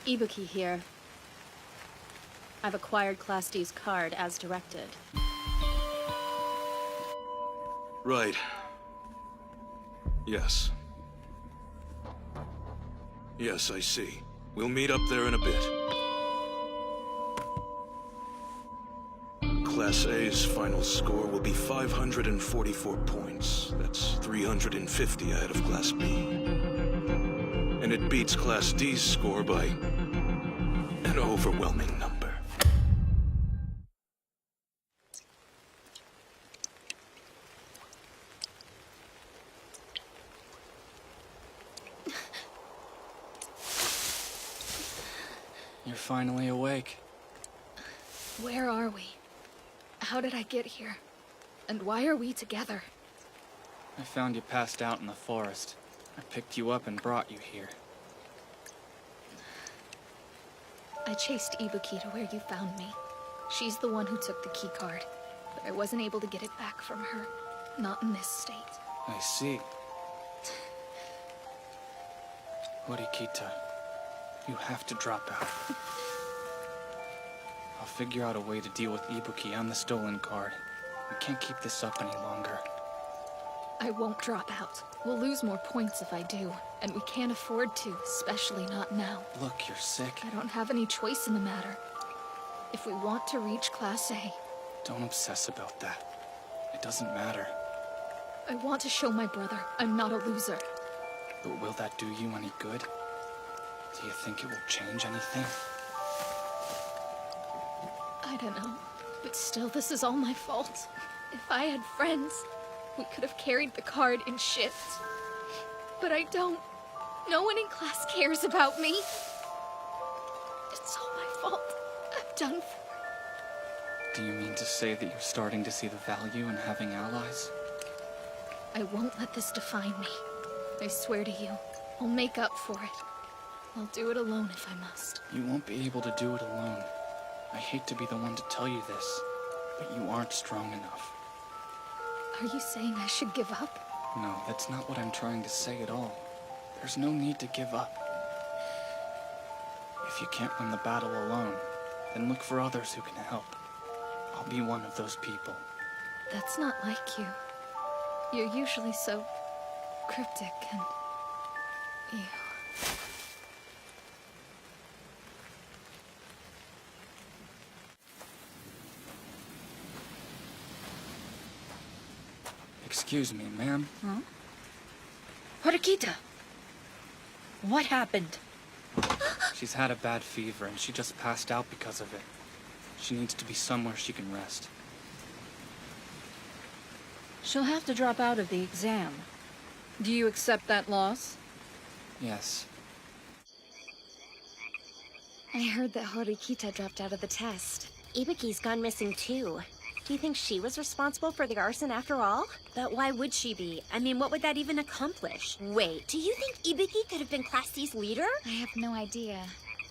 Ibuki here. I've acquired Class D's card as directed. Right. Yes. Yes, I see. We'll meet up there in a bit. Class A's final score will be 544 points. That's 350 ahead of Class B. And it beats Class D's score by an overwhelming number. You're finally awake. Where are we? How did I get here? And why are we together? I found you passed out in the forest. I picked you up and brought you here. I chased Ibuki to where you found me. She's the one who took the key card, but I wasn't able to get it back from her. Not in this state. I see. Horikita, you have to drop out. I'll figure out a way to deal with Ibuki on the stolen card. We can't keep this up any longer. I won't drop out. We'll lose more points if I do, and we can't afford to, especially not now. Look, you're sick. I don't have any choice in the matter. If we want to reach Class A, Don't obsess about that. It doesn't matter. I want to show my brother I'm not a loser. But will that do you any good? Do you think it will change anything? I don't know, but still, this is all my fault. If I had friends, we could have carried the card in shifts. But I don't. No one in class cares about me. It's all my fault. I'm done for. Do you mean to say that you're starting to see the value in having allies? I won't let this define me. I swear to you, I'll make up for it. I'll do it alone if I must. You won't be able to do it alone. I hate to be the one to tell you this, but you aren't strong enough. Are you saying I should give up? No, that's not what I'm trying to say at all. There's no need to give up. If you can't win the battle alone, then look for others who can help. I'll be one of those people. That's not like you. You're usually so cryptic and... you. Excuse me, ma'am. Huh? Horikita! What happened? She's had a bad fever and she just passed out because of it. She needs to be somewhere she can rest. She'll have to drop out of the exam. Do you accept that loss? Yes. I heard that Horikita dropped out of the test. Ibuki's gone missing too. Do you think she was responsible for the arson after all? But why would she be? I mean, what would that even accomplish? Wait, do you think Ibuki could have been Class C's leader? I have no idea.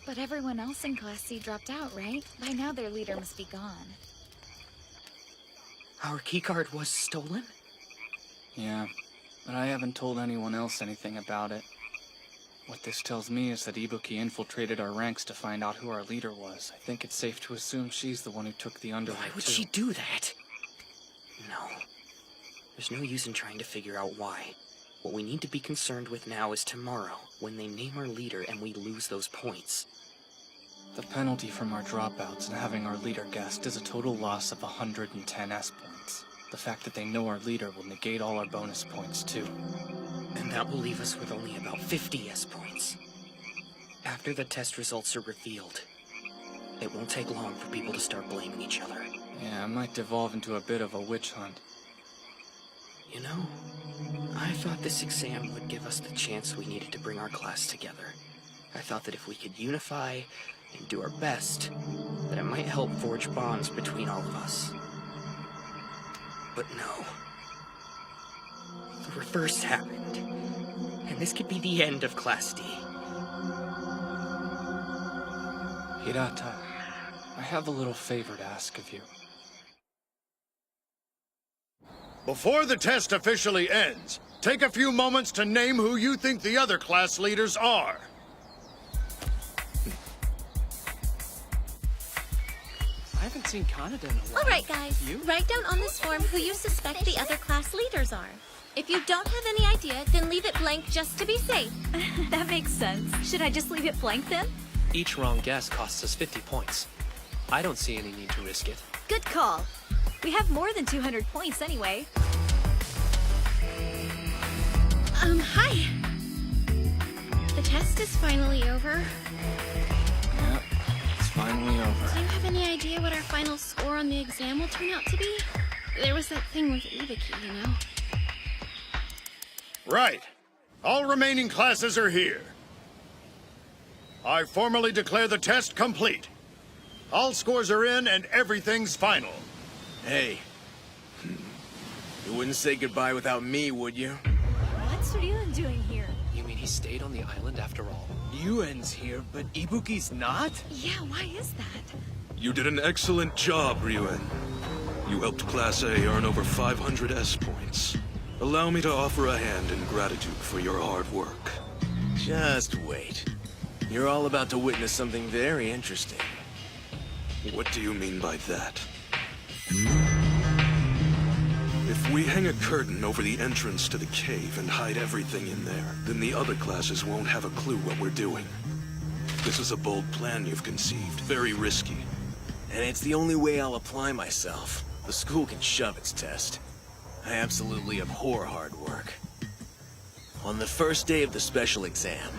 But everyone else in Class C dropped out, right? By now their leader must be gone. Our keycard was stolen? Yeah, but I haven't told anyone else anything about it. What this tells me is that Ibuki infiltrated our ranks to find out who our leader was. I think it's safe to assume she's the one who took the underwear, Why would too. she do that? No. There's no use in trying to figure out why. What we need to be concerned with now is tomorrow, when they name our leader and we lose those points. The penalty from our dropouts and having our leader guessed is a total loss of 110 S points. The fact that they know our leader will negate all our bonus points, too. And that will leave us with only about 50 S points. After the test results are revealed, it won't take long for people to start blaming each other. Yeah, it might devolve into a bit of a witch hunt. You know, I thought this exam would give us the chance we needed to bring our class together. I thought that if we could unify and do our best, that it might help forge bonds between all of us. But no. The reverse happened. And this could be the end of Class D. Hirata, I have a little favor to ask of you. Before the test officially ends, take a few moments to name who you think the other class leaders are. seen Kaneda in a while. All right, guys. You? Write down on this form who you suspect the other class leaders are. If you don't have any idea, then leave it blank just to be safe. That makes sense. Should I just leave it blank then? Each wrong guess costs us 50 points. I don't see any need to risk it. Good call. We have more than 200 points anyway. Hi. The test is finally over. Yep, it's finally over. Do you have any idea what our final score on the exam will turn out to be? There was that thing with Ibiki, you know? Right. All remaining classes are here. I formally declare the test complete. All scores are in and everything's final. Hey. You wouldn't say goodbye without me, would you? What's Ryuan doing here? You mean he stayed on the island after all? Yuen's here, but Ibuki's not? Yeah, why is that? You did an excellent job, Ryuen. You helped Class A earn over 500 S points. Allow me to offer a hand in gratitude for your hard work. Just wait. You're all about to witness something very interesting. What do you mean by that? If we hang a curtain over the entrance to the cave and hide everything in there, then the other classes won't have a clue what we're doing. This is a bold plan you've conceived, very risky. And it's the only way I'll apply myself. The school can shove its test. I absolutely abhor hard work. On the first day of the special exam,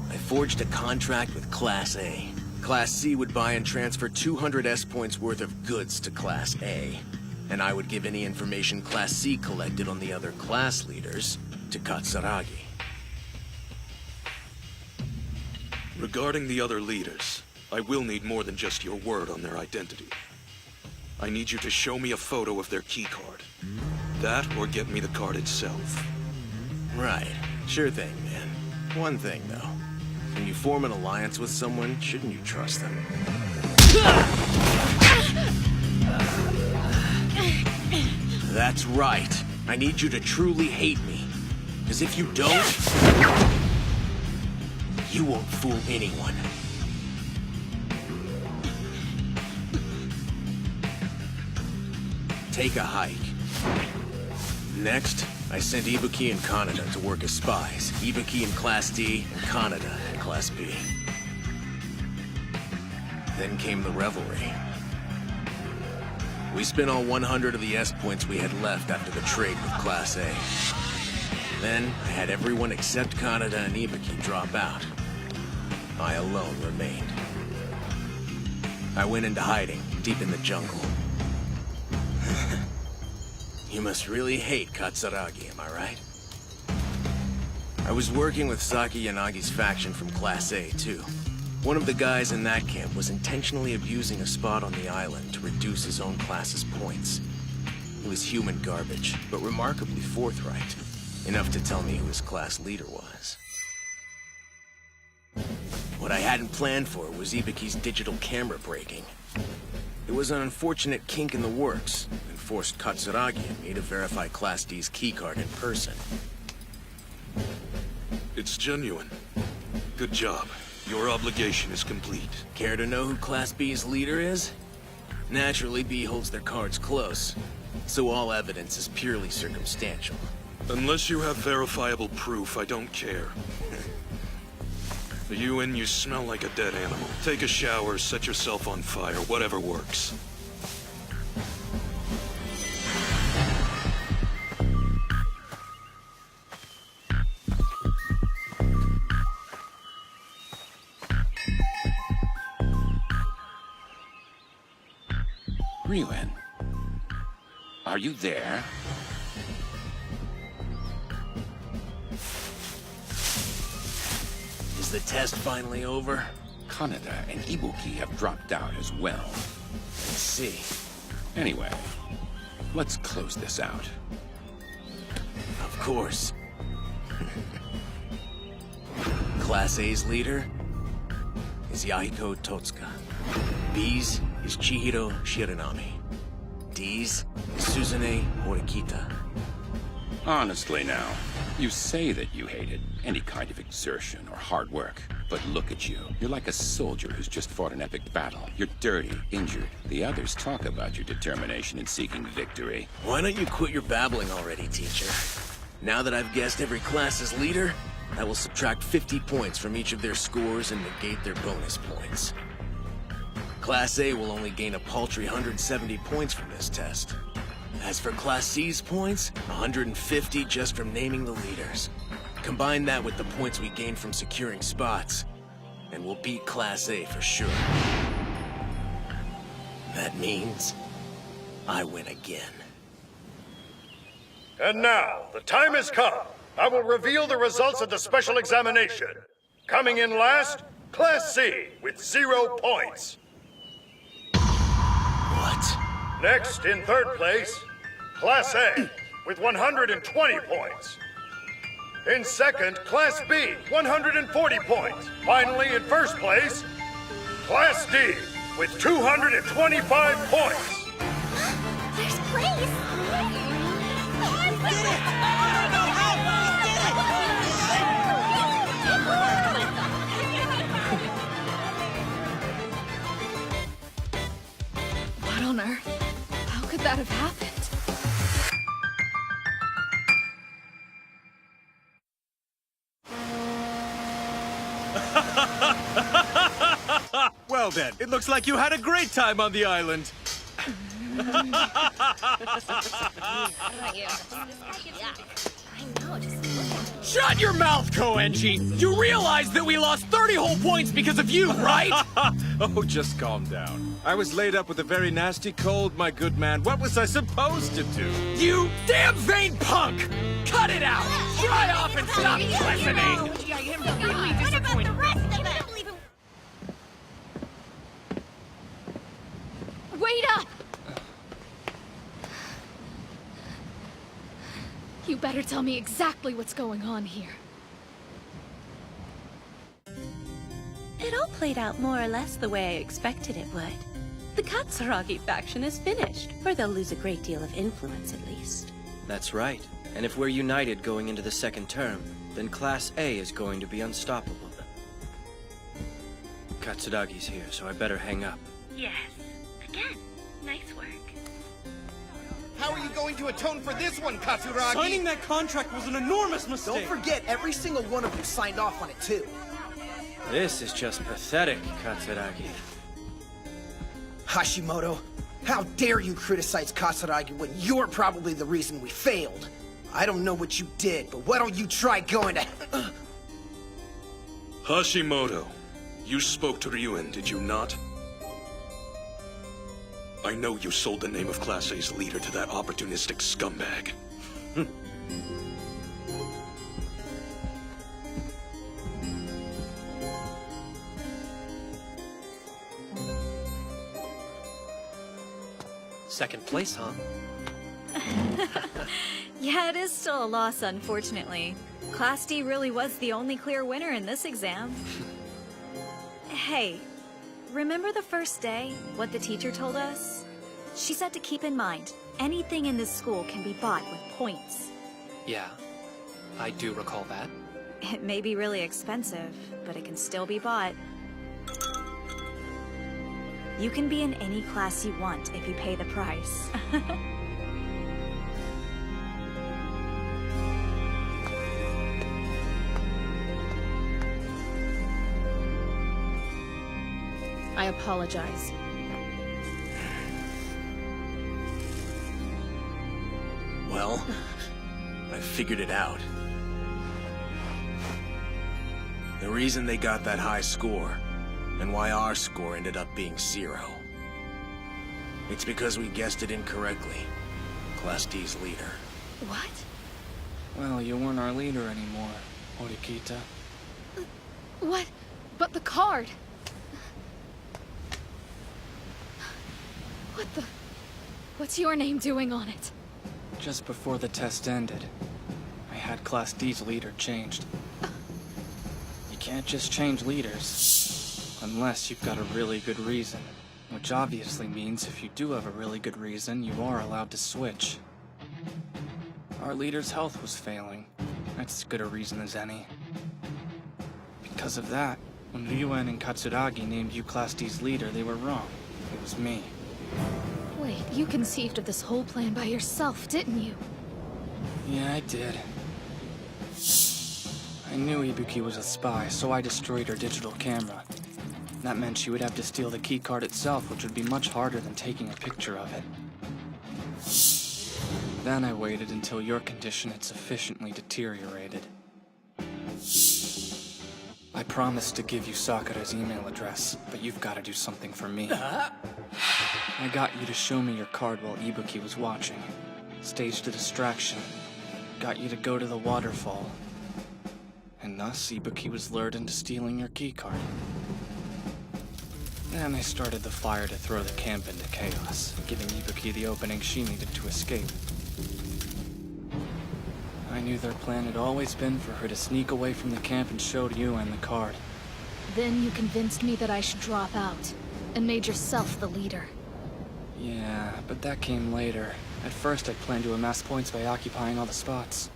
I forged a contract with Class A. Class C would buy and transfer 200 S points worth of goods to Class A, and I would give any information Class C collected on the other class leaders to Katsuragi. Regarding the other leaders, I will need more than just your word on their identity. I need you to show me a photo of their keycard. That or get me the card itself. Right. Sure thing, man. One thing, though. When you form an alliance with someone, shouldn't you trust them? That's right. I need you to truly hate me. Because if you don't, you won't fool anyone. Take a hike. Next, I sent Ibuki and Kaneda to work as spies. Ibuki in Class D and Kaneda in Class B. Then came the revelry. We spent all 100 of the S points we had left after the trade with Class A. Then, I had everyone except Kaneda and Ibuki drop out. I alone remained. I went into hiding, deep in the jungle. You must really hate Katsuragi, am I right? I was working with Saki Yanagi's faction from Class A, too. One of the guys in that camp was intentionally abusing a spot on the island to reduce his own class's points. He was human garbage, but remarkably forthright. Enough to tell me who his class leader was. What I hadn't planned for was Ibuki's digital camera breaking. It was an unfortunate kink in the works, and forced Katsuragi and me to verify Class D's keycard in person. It's genuine. Good job. Your obligation is complete. Care to know who Class B's leader is? Naturally, B holds their cards close, so all evidence is purely circumstantial. Unless you have verifiable proof, I don't care. You smell like a dead animal. Take a shower, set yourself on fire, whatever works. Ryuen, are you there? Is the test finally over? Kaneda and Ibuki have dropped out as well. I see. Anyway, let's close this out. Of course. Class A's leader is Yahiko Totsuka. B's is Chihiro Shiranami. D's is Suzune Horikita. Honestly now, you say that you hated any kind of exertion or hard work. But look at you. You're like a soldier who's just fought an epic battle. You're dirty, injured. The others talk about your determination in seeking victory. Why don't you quit your babbling already, teacher? Now that I've guessed every class's leader, I will subtract 50 points from each of their scores and negate their bonus points. Class A will only gain a paltry 170 points from this test. As for Class C's points, 150 just from naming the leaders. Combine that with the points we gained from securing spots, and we'll beat Class A for sure. That means I win again. And now, the time has come. I will reveal the results of the special examination. Coming in last, Class C with 0 points. What? Next, in third place, Class A with 120 points. In second, Class B, 140 points. Finally, in first place, Class D with 225 points. There's Grace! What on earth? How could that have happened? Well then, it looks like you had a great time on the island. Shut your mouth, Koenji! You realize that we lost 30 whole points because of you, right? Oh, just calm down. I was laid up with a very nasty cold, my good man. What was I supposed to do? You damn vain punk! Cut it out! Dry off and stop listening! I am really disappointed. Wait up! You better tell me exactly what's going on here. It all played out more or less the way I expected it would. The Katsuragi faction is finished, or they'll lose a great deal of influence at least. That's right. And if we're united going into the second term, then Class A is going to be unstoppable. Katsuragi's here, so I better hang up. Yes. Again, nice work. How are you going to atone for this one, Katsuragi? Signing that contract was an enormous mistake! Don't forget, every single one of you signed off on it, too. This is just pathetic, Katsuragi. Hashimoto, how dare you criticize Katsuragi when you're probably the reason we failed? I don't know what you did, but why don't you try going to... Hashimoto, you spoke to Ryuen, did you not? I know you sold the name of Class A's leader to that opportunistic scumbag. Second place, huh? Yeah, it is still a loss, unfortunately. Class D really was the only clear winner in this exam. Hey, remember the first day, what the teacher told us? She said to keep in mind, anything in this school can be bought with points. Yeah, I do recall that. It may be really expensive, but it can still be bought. You can be in any class you want if you pay the price. I apologize. Well, I figured it out. The reason they got that high score, and why our score ended up being 0. It's because we guessed it incorrectly. Class D's leader. What? Well, you weren't our leader anymore, Horikita. What? But the card! What the... What's your name doing on it? Just before the test ended, I had Class D's leader changed. You can't just change leaders, unless you've got a really good reason. Which obviously means if you do have a really good reason, you are allowed to switch. Our leader's health was failing. That's as good a reason as any. Because of that, When Ryuen and Katsuragi named you Class D's leader, they were wrong. It was me. Wait, you conceived of this whole plan by yourself, didn't you? Yeah, I did. I knew Ibuki was a spy, so I destroyed her digital camera. That meant she would have to steal the keycard itself, which would be much harder than taking a picture of it. Then I waited until your condition had sufficiently deteriorated. I promised to give you Sakura's email address, but you've got to do something for me. I got you to show me your card while Ibuki was watching. Staged a distraction. Got you to go to the waterfall. And thus, Ibuki was lured into stealing your keycard. Then I started the fire to throw the camp into chaos, giving Ibuki the opening she needed to escape. I knew their plan had always been for her to sneak away from the camp and show Ryuen the card. Then you convinced me that I should drop out, and made yourself the leader. Yeah, but that came later. At first, I planned to amass points by occupying all the spots.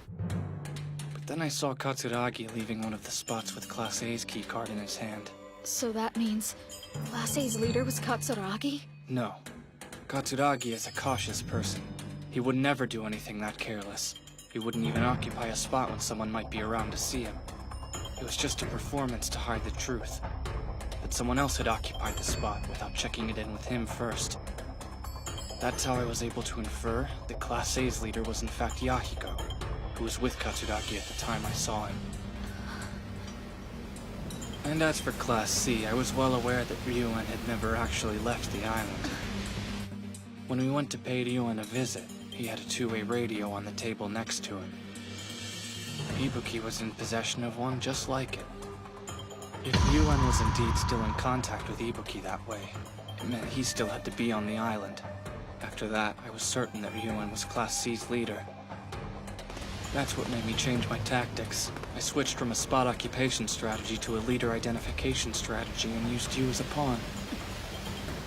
But then I saw Katsuragi leaving one of the spots with Class A's keycard in his hand. So that means Class A's leader was Katsuragi? No. Katsuragi is a cautious person. He would never do anything that careless. He wouldn't even occupy a spot when someone might be around to see him. It was just a performance to hide the truth. That someone else had occupied the spot without checking it in with him first. That's how I was able to infer that Class A's leader was in fact Yahiko, who was with Katsuragi at the time I saw him. And as for Class C, I was well aware that Ryuen had never actually left the island. When we went to pay Ryuen a visit, he had a two-way radio on the table next to him. Ibuki was in possession of one just like it. If Ryuen was indeed still in contact with Ibuki that way, it meant he still had to be on the island. After that, I was certain that Ryuen was Class C's leader. That's what made me change my tactics. I switched from a spot occupation strategy to a leader identification strategy and used you as a pawn.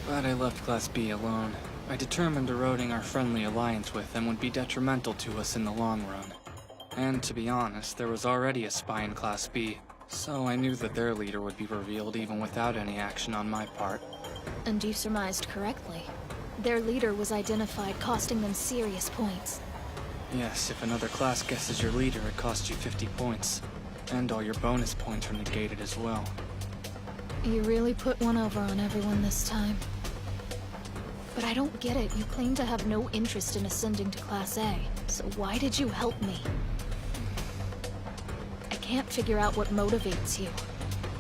But I left Class B alone. I determined eroding our friendly alliance with them would be detrimental to us in the long run. And to be honest, there was already a spy in Class B, so I knew that their leader would be revealed even without any action on my part. And you surmised correctly. Their leader was identified, costing them serious points. Yes, if another class guesses your leader, it costs you 50 points. And all your bonus points are negated as well. You really put one over on everyone this time. But I don't get it. You claim to have no interest in ascending to Class A, so why did you help me? I can't figure out what motivates you.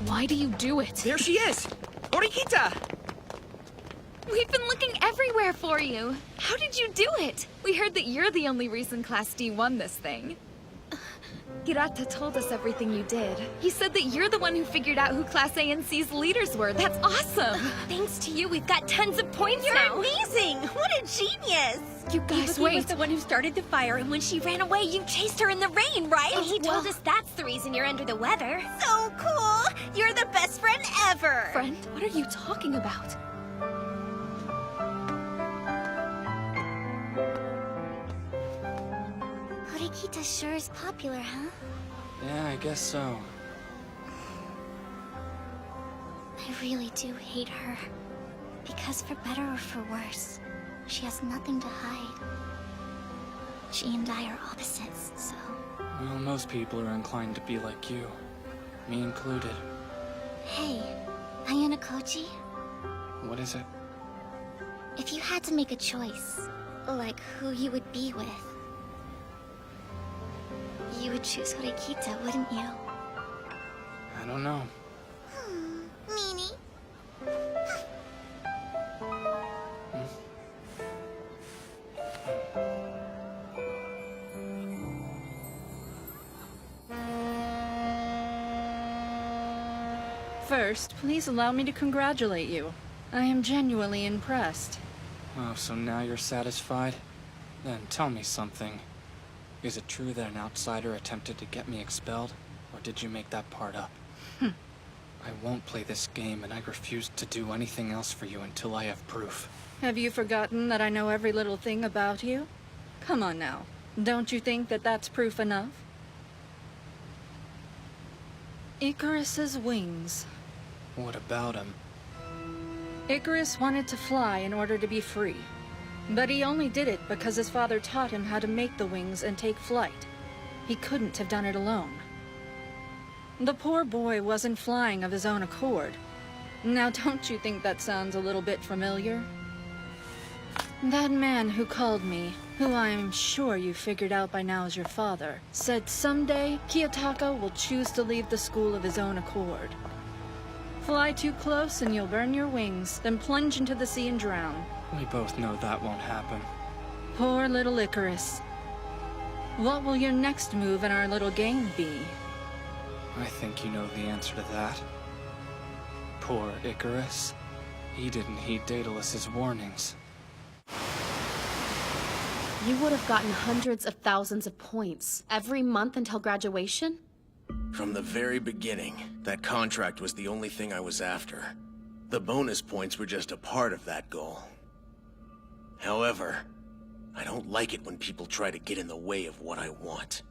Why do you do it? There she is! Horikita! We've been looking everywhere for you. How did you do it? We heard that you're the only reason Class D won this thing. Hirata told us everything you did. He said that you're the one who figured out who Class A and C's leaders were. That's awesome! Thanks to you, we've got tons of points You're now. amazing! What a genius! You guys, Ibuki wait! was the one who started the fire, and when she ran away, you chased her in the rain, right? And he told us that's the reason you're under the weather. So cool! You're the best friend ever! Friend, what are you talking about? Horikita sure is popular, huh? Yeah, I guess so. I really do hate her. Because for better or for worse, she has nothing to hide. She and I are opposites, so... Well, most people are inclined to be like you. Me included. Hey, Ayana Koji? What is it? If you had to make a choice, like who you would be with, you would choose Horikita, wouldn't you? I don't know. Meanie. First, please allow me to congratulate you. I am genuinely impressed. Oh, so now you're satisfied? Then tell me something. Is it true that an outsider attempted to get me expelled? Or did you make that part up? I won't play this game, and I refuse to do anything else for you until I have proof. Have you forgotten that I know every little thing about you? Come on now. Don't you think that that's proof enough? Icarus's wings. What about him? Icarus wanted to fly in order to be free. But he only did it because his father taught him how to make the wings and take flight. He couldn't have done it alone. The poor boy wasn't flying of his own accord. Now, don't you think that sounds a little bit familiar? That man who called me, who I'm sure you figured out by now is your father, said someday Kiyotaka will choose to leave the school of his own accord. Fly too close and you'll burn your wings, then plunge into the sea and drown. We both know that won't happen. Poor little Icarus. What will your next move in our little game be? I think you know the answer to that. Poor Icarus. He didn't heed Daedalus's warnings. You would have gotten hundreds of thousands of points every month until graduation? From the very beginning, that contract was the only thing I was after. The bonus points were just a part of that goal. However, I don't like it when people try to get in the way of what I want.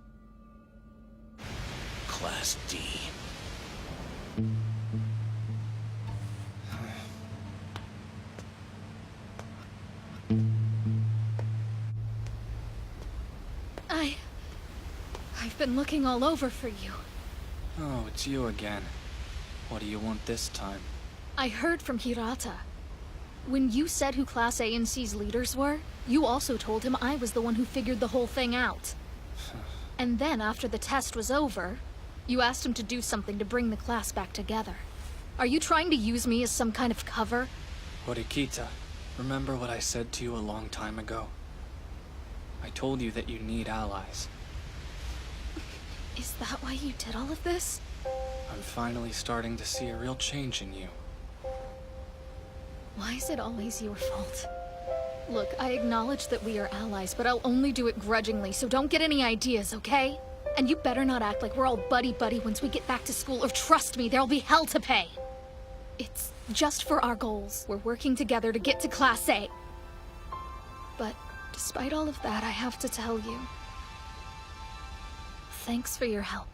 Class D. I've been looking all over for you. Oh, it's you again. What do you want this time? I heard from Hirata. When you said who Class A and C's leaders were, you also told him I was the one who figured the whole thing out. And then, after the test was over, you asked him to do something to bring the class back together. Are you trying to use me as some kind of cover? Horikita, remember what I said to you a long time ago? I told you that you need allies. Is that why you did all of this? I'm finally starting to see a real change in you. Why is it always your fault? Look, I acknowledge that we are allies, but I'll only do it grudgingly, so don't get any ideas, okay? And you better not act like we're all buddy-buddy once we get back to school, or trust me, there'll be hell to pay. It's just for our goals. We're working together to get to Class A. But despite all of that, I have to tell you, thanks for your help.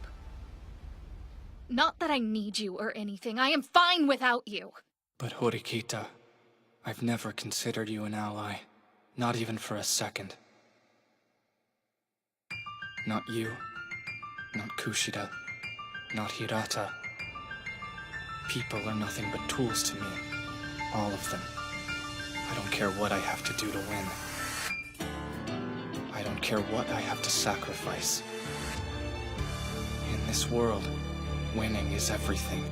Not that I need you or anything. I am fine without you. But Horikita, I've never considered you an ally. Not even for a second. Not you. Not Kushida. Not Hirata. People are nothing but tools to me. All of them. I don't care what I have to do to win. I don't care what I have to sacrifice. In this world, winning is everything.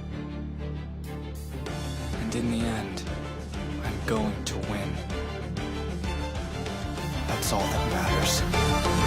And in the end, I'm going to win. That's all that matters.